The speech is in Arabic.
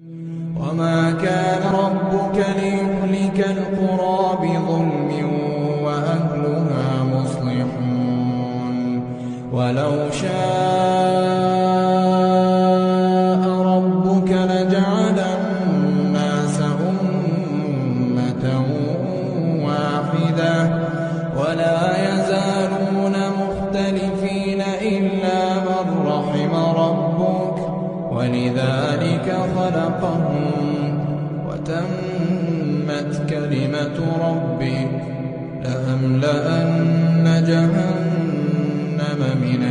وما كان ربك ليهلك القرى بظلم وأهلها مصلحون ولو شاء ربك لجعل الناس أمة واحدة ولا يزالون مختلفين إلا من رحم ربك ولذلك خلقهم وتمت كلمة ربك لأملأن جهنم من